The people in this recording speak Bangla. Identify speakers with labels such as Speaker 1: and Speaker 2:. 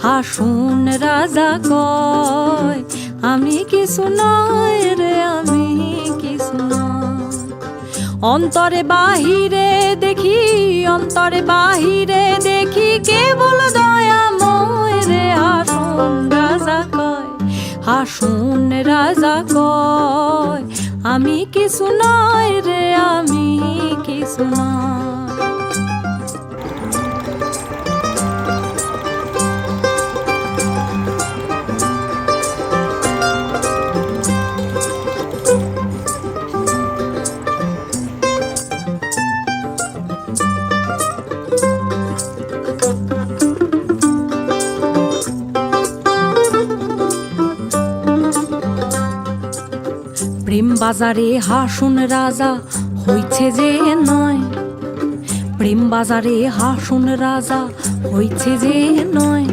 Speaker 1: হাসুন রাজা কয় আমি কিছু নয় রে, আমি কিছু নয়। অন্তরে বাহিরে দেখি, অন্তরে বাহিরে দেখি কেবল দয়াময় রে। হাসুন রাজা কয়, হাসুন রাজা কয় আমি কিছু নয় রে, আমি কিছু নয়। প্রেম বাজারে হাসুন রাজা হইছে যে নয়, প্রেম বাজারে হাসুন রাজা হইছে যে নয়।